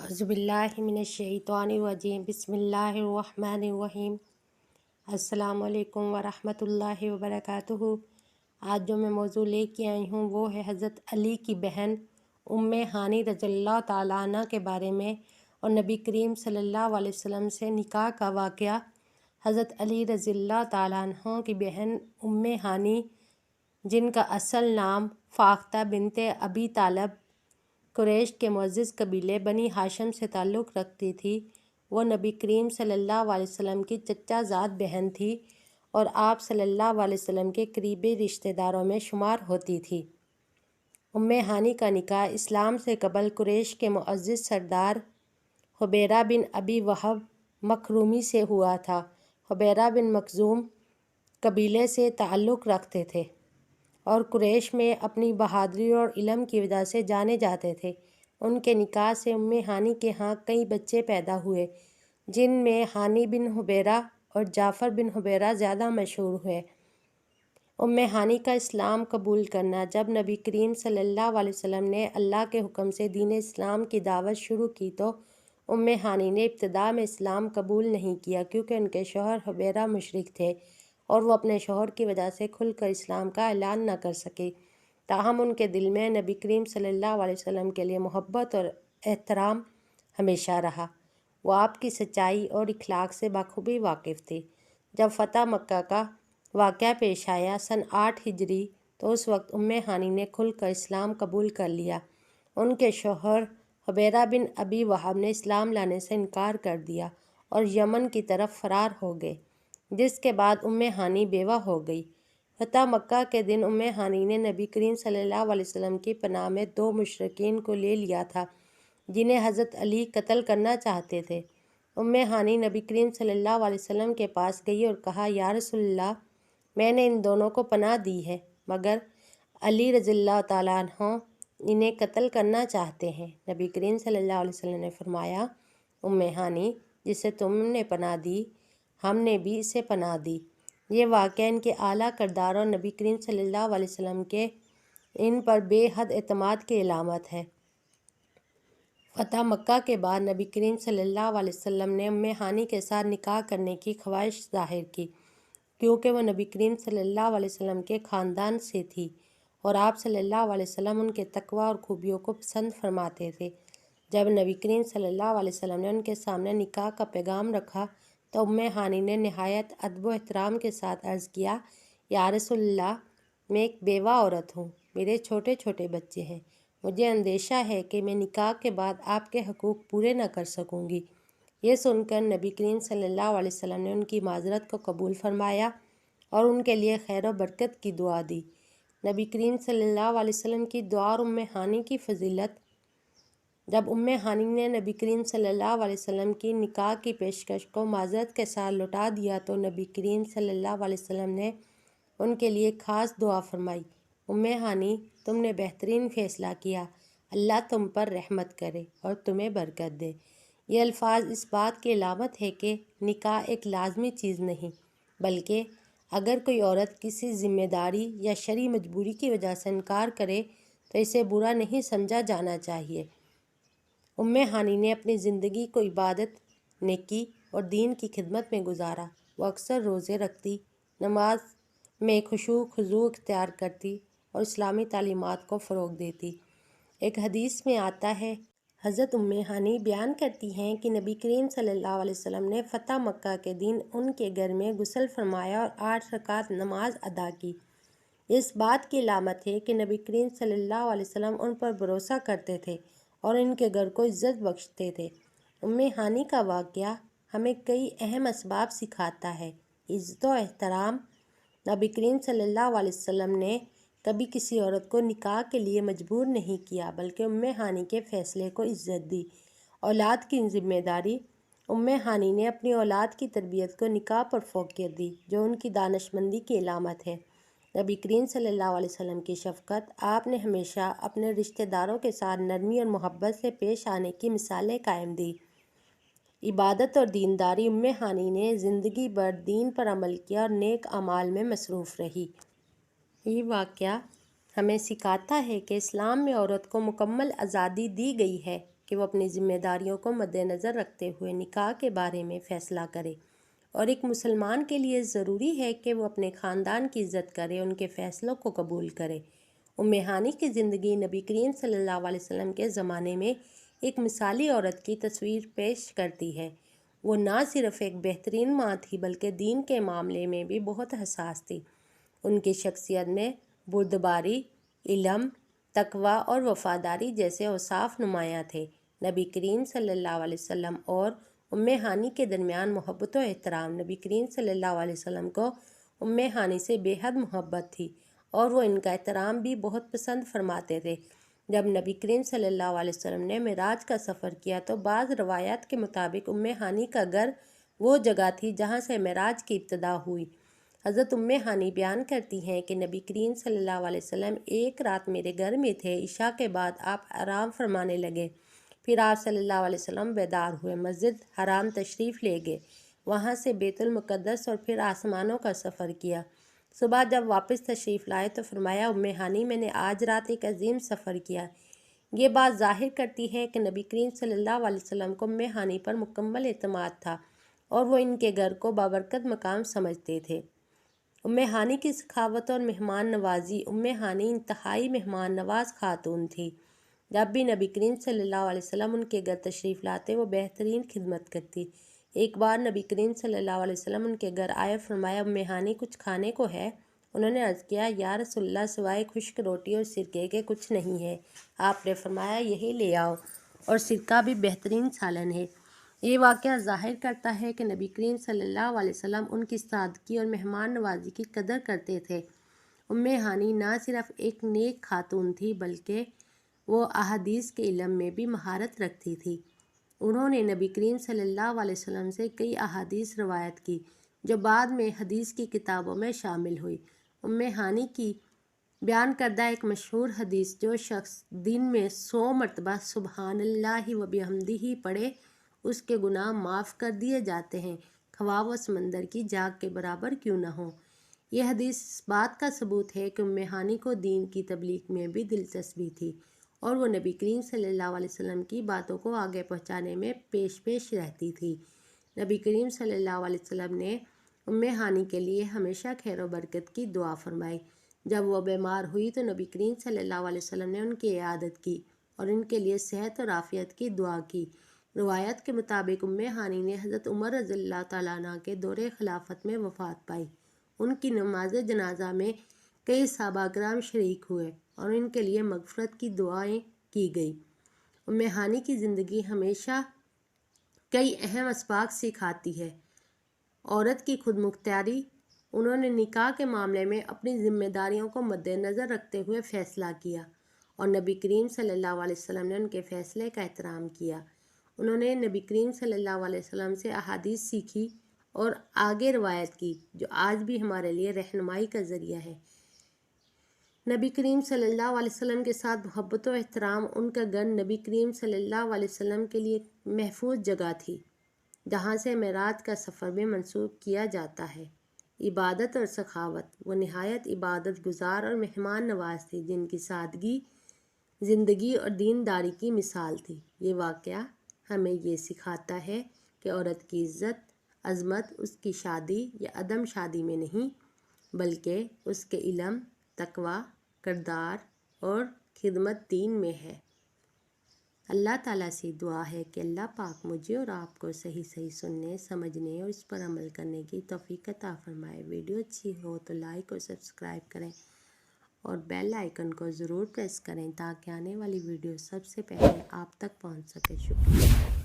اعوذ باللہ من الشیطان الرجیم بسم اللہ الرحمن الرحیم۔ السلام علیکم ورحمۃ اللہ وبرکاتہ۔ آج جو میں موضوع لے کے آئی ہوں وہ ہے حضرت علی کی بہن ام ہانی رضی اللہ تعالیٰ عنہ کے بارے میں اور نبی کریم صلی اللہ علیہ وسلم سے نکاح کا واقعہ۔ حضرت علی رضی اللہ تعالیٰ عنہ کی بہن ام ہانی، جن کا اصل نام فاختہ بنت ابی طالب قریش کے معزز قبیلے بنی ہاشم سے تعلق رکھتی تھی، وہ نبی کریم صلی اللہ علیہ وسلم کی چچا زاد بہن تھی اور آپ صلی اللہ علیہ وسلم کے قریبی رشتہ داروں میں شمار ہوتی تھی۔ ام ہانی کا نکاح اسلام سے قبل قریش کے معزز سردار حبیرہ بن ابی وہب مخزومی سے ہوا تھا۔ حبیرہ بن مخزوم قبیلے سے تعلق رکھتے تھے اور قریش میں اپنی بہادری اور علم کی وجہ سے جانے جاتے تھے۔ ان کے نکاح سے ام ہانی کے ہاں کئی بچے پیدا ہوئے، جن میں ہانی بن حبیرہ اور جعفر بن حبیرہ زیادہ مشہور ہوئے۔ ام ہانی کا اسلام قبول کرنا۔ جب نبی کریم صلی اللہ علیہ وسلم نے اللہ کے حکم سے دین اسلام کی دعوت شروع کی تو ام ہانی نے ابتدا میں اسلام قبول نہیں کیا، کیونکہ ان کے شوہر حبیرہ مشرک تھے اور وہ اپنے شوہر کی وجہ سے کھل کر اسلام کا اعلان نہ کر سکے۔ تاہم ان کے دل میں نبی کریم صلی اللہ علیہ وسلم کے لیے محبت اور احترام ہمیشہ رہا۔ وہ آپ کی سچائی اور اخلاق سے بخوبی واقف تھے۔ جب فتح مکہ کا واقعہ پیش آیا سن 8 ہجری تو اس وقت ام ہانی نے کھل کر اسلام قبول کر لیا۔ ان کے شوہر حبیرہ بن ابی وہب نے اسلام لانے سے انکار کر دیا اور یمن کی طرف فرار ہو گئے، جس کے بعد ام ہانی بیوہ ہو گئی۔ فتح مکہ کے دن ام ہانی نے نبی کریم صلی اللہ علیہ وسلم کی پناہ میں 2 مشرکین کو لے لیا تھا، جنہیں حضرت علی قتل کرنا چاہتے تھے۔ ام ہانی نبی کریم صلی اللہ علیہ وسلم کے پاس گئی اور کہا، یا رسول اللہ، میں نے ان دونوں کو پناہ دی ہے، مگر علی رضی اللہ تعالیٰ عنہ انہیں قتل کرنا چاہتے ہیں۔ نبی کریم صلی اللہ علیہ وسلم نے فرمایا، ام ہانی، جسے تم نے پناہ دی، ہم نے بھی اسے پناہ دی۔ یہ واقعہ ان کے اعلیٰ کردار اور نبی کریم صلی اللہ علیہ وسلم کے ان پر بے حد اعتماد کی علامت ہے۔ فتح مکہ کے بعد نبی کریم صلی اللہ علیہ وسلم نے ام ہانی کے ساتھ نکاح کرنے کی خواہش ظاہر کی، کیونکہ وہ نبی کریم صلی اللہ علیہ وسلم کے خاندان سے تھی اور آپ صلی اللہ علیہ وسلم ان کے تقوی اور خوبیوں کو پسند فرماتے تھے۔ جب نبی کریم صلی اللہ علیہ وسلم نے ان کے سامنے نکاح کا پیغام رکھا تو ام ہانی نے نہایت ادب و احترام کے ساتھ عرض کیا، یا رسول اللہ، میں ایک بیوہ عورت ہوں، میرے چھوٹے چھوٹے بچے ہیں، مجھے اندیشہ ہے کہ میں نکاح کے بعد آپ کے حقوق پورے نہ کر سکوں گی۔ یہ سن کر نبی کریم صلی اللہ علیہ وسلم نے ان کی معذرت کو قبول فرمایا اور ان کے لیے خیر و برکت کی دعا دی۔ نبی کریم صلی اللہ علیہ وسلم کی دعا اور ام ہانی کی فضیلت۔ جب ام ہانی نے نبی کریم صلی اللہ علیہ وسلم کی نکاح کی پیشکش کو معذرت کے ساتھ لوٹا دیا تو نبی کریم صلی اللہ علیہ وسلم نے ان کے لیے خاص دعا فرمائی، ام ہانی، تم نے بہترین فیصلہ کیا، اللہ تم پر رحمت کرے اور تمہیں برکت دے۔ یہ الفاظ اس بات کی علامت ہے کہ نکاح ایک لازمی چیز نہیں، بلکہ اگر کوئی عورت کسی ذمہ داری یا شرعی مجبوری کی وجہ سے انکار کرے تو اسے برا نہیں سمجھا جانا چاہیے۔ ام ہانی نے اپنی زندگی کو عبادت، نیکی اور دین کی خدمت میں گزارا۔ وہ اکثر روزے رکھتی، نماز میں خشوع خضوع اختیار کرتی اور اسلامی تعلیمات کو فروغ دیتی۔ ایک حدیث میں آتا ہے، حضرت ام ہانی بیان کرتی ہیں کہ نبی کریم صلی اللہ علیہ وسلم نے فتح مکہ کے دن ان کے گھر میں غسل فرمایا اور 8 رکعت نماز ادا کی۔ اس بات کی علامت ہے کہ نبی کریم صلی اللہ علیہ وسلم ان پر بھروسہ کرتے تھے اور ان کے گھر کو عزت بخشتے تھے۔ ام ہانی کا واقعہ ہمیں کئی اہم اسباب سکھاتا ہے۔ عزت و احترام۔ نبی کریم صلی اللہ علیہ وسلم نے کبھی کسی عورت کو نکاح کے لیے مجبور نہیں کیا، بلکہ ام ہانی کے فیصلے کو عزت دی۔ اولاد کی ذمہ داری۔ ام ہانی نے اپنی اولاد کی تربیت کو نکاح پر فوقیت دی، جو ان کی دانشمندی کی علامت ہے۔ نبی کریم صلی اللہ علیہ وسلم کی شفقت۔ آپ نے ہمیشہ اپنے رشتہ داروں کے ساتھ نرمی اور محبت سے پیش آنے کی مثالیں قائم دی۔ عبادت اور دینداری۔ ام ہانی نے زندگی بھر دین پر عمل کیا اور نیک اعمال میں مصروف رہی۔ یہ واقعہ ہمیں سکھاتا ہے کہ اسلام میں عورت کو مکمل آزادی دی گئی ہے، کہ وہ اپنی ذمہ داریوں کو مد نظر رکھتے ہوئے نکاح کے بارے میں فیصلہ کرے، اور ایک مسلمان کے لیے ضروری ہے کہ وہ اپنے خاندان کی عزت کرے، ان کے فیصلوں کو قبول کرے۔ ام ہانی کی زندگی نبی کریم صلی اللہ علیہ وسلم کے زمانے میں ایک مثالی عورت کی تصویر پیش کرتی ہے۔ وہ نہ صرف ایک بہترین ماں تھی بلکہ دین کے معاملے میں بھی بہت حساس تھی۔ ان کی شخصیت میں بردباری، علم، تقوی اور وفاداری جیسے اوصاف نمایاں تھے۔ نبی کریم صلی اللہ علیہ وسلم اور ام ہانی کے درمیان محبت و احترام۔ نبی کریم صلی اللہ علیہ وسلم کو ام ہانی سے بے حد محبت تھی اور وہ ان کا احترام بھی بہت پسند فرماتے تھے۔ جب نبی کریم صلی اللہ علیہ وسلم نے معراج کا سفر کیا تو بعض روایات کے مطابق ام ہانی کا گھر وہ جگہ تھی جہاں سے معراج کی ابتدا ہوئی۔ حضرت ام ہانی بیان کرتی ہیں کہ نبی کریم صلی اللہ علیہ وسلم ایک رات میرے گھر میں تھے۔ عشاء کے بعد آپ آرام فرمانے لگے، پھر آپ صلی اللہ علیہ وسلم بیدار ہوئے، مسجد حرام تشریف لے گئے، وہاں سے بیت المقدس اور پھر آسمانوں کا سفر کیا۔ صبح جب واپس تشریف لائے تو فرمایا، ام ہانی میں نے آج رات ایک عظیم سفر کیا۔ یہ بات ظاہر کرتی ہے کہ نبی کریم صلی اللہ علیہ وسلم کو ام ہانی پر مکمل اعتماد تھا اور وہ ان کے گھر کو بابرکت مقام سمجھتے تھے۔ ام ہانی کی سخاوت اور مہمان نوازی۔ ام ہانی انتہائی مہمان نواز خاتون تھی۔ جب بھی نبی کریم صلی اللہ علیہ وسلم ان کے گھر تشریف لاتے وہ بہترین خدمت کرتی۔ ایک بار نبی کریم صلی اللہ علیہ وسلم ان کے گھر آئے، فرمایا، ام ہانی کچھ کھانے کو ہے؟ انہوں نے عرض کیا، یا رسول اللہ سوائے خشک روٹی اور سرکے کے کچھ نہیں ہے۔ آپ نے فرمایا، یہی لے آؤ، اور سرکہ بھی بہترین سالن ہے۔ یہ واقعہ ظاہر کرتا ہے کہ نبی کریم صلی اللہ علیہ وسلم ان کی سادگی اور مہمان نوازی کی قدر کرتے تھے۔ ام ہانی نہ صرف ایک نیک خاتون تھی بلکہ وہ احادیث کے علم میں بھی مہارت رکھتی تھی۔ انہوں نے نبی کریم صلی اللہ علیہ وسلم سے کئی احادیث روایت کی جو بعد میں حدیث کی کتابوں میں شامل ہوئی۔ ام ہانی کی بیان کردہ ایک مشہور حدیث، جو شخص دن میں 100 مرتبہ سبحان اللہ و بحمدہ پڑھے اس کے گناہ معاف کر دیے جاتے ہیں، خواہ وہ سمندر کی جھاگ کے برابر کیوں نہ ہو۔ یہ حدیث اس بات کا ثبوت ہے کہ ام ہانی کو دین کی تبلیغ میں بھی دلچسپی تھی اور وہ نبی کریم صلی اللہ علیہ وسلم کی باتوں کو آگے پہنچانے میں پیش رہتی تھی۔ نبی کریم صلی اللہ علیہ وسلم نے ام ہانی کے لیے ہمیشہ خیر و برکت کی دعا فرمائی۔ جب وہ بیمار ہوئی تو نبی کریم صلی اللہ علیہ وسلم نے ان کی عیادت کی اور ان کے لیے صحت اور عافیت کی دعا کی۔ روایت کے مطابق ام ہانی نے حضرت عمر رضی اللہ تعالیٰ عنہ کے دور خلافت میں وفات پائی۔ ان کی نماز جنازہ میں کئی صحابہ کرام شریک ہوئے اور ان کے لیے مغفرت کی دعائیں کی گئی۔ ام ہانی کی زندگی ہمیشہ کئی اہم اسباق سکھاتی ہے۔ عورت کی خود مختاری۔ انہوں نے نکاح کے معاملے میں اپنی ذمہ داریوں کو مد نظر رکھتے ہوئے فیصلہ کیا اور نبی کریم صلی اللہ علیہ وسلم نے ان کے فیصلے کا احترام کیا۔ انہوں نے نبی کریم صلی اللہ علیہ وسلم سے احادیث سیکھی اور آگے روایت کی، جو آج بھی ہمارے لیے رہنمائی کا ذریعہ ہے۔ نبی کریم صلی اللہ علیہ وسلم کے ساتھ محبت و احترام۔ ان کا گھر نبی کریم صلی اللہ علیہ وسلم کے لیے محفوظ جگہ تھی جہاں سے معراج کا سفر بھی منسوب کیا جاتا ہے۔ عبادت اور سخاوت۔ وہ نہایت عبادت گزار اور مہمان نواز تھی جن کی سادگی زندگی اور دینداری کی مثال تھی۔ یہ واقعہ ہمیں یہ سکھاتا ہے کہ عورت کی عزت، عظمت اس کی شادی یا عدم شادی میں نہیں بلکہ اس کے علم، تقوی، کردار اور خدمت دین میں ہے۔ اللہ تعالیٰ سے دعا ہے کہ اللہ پاک مجھے اور آپ کو صحیح سننے، سمجھنے اور اس پر عمل کرنے کی توفیق عطا فرمائے۔ ویڈیو اچھی ہو تو لائک اور سبسکرائب کریں اور بیل آئیکن کو ضرور پریس کریں تاکہ آنے والی ویڈیو سب سے پہلے آپ تک پہنچ سکے۔ شکریہ۔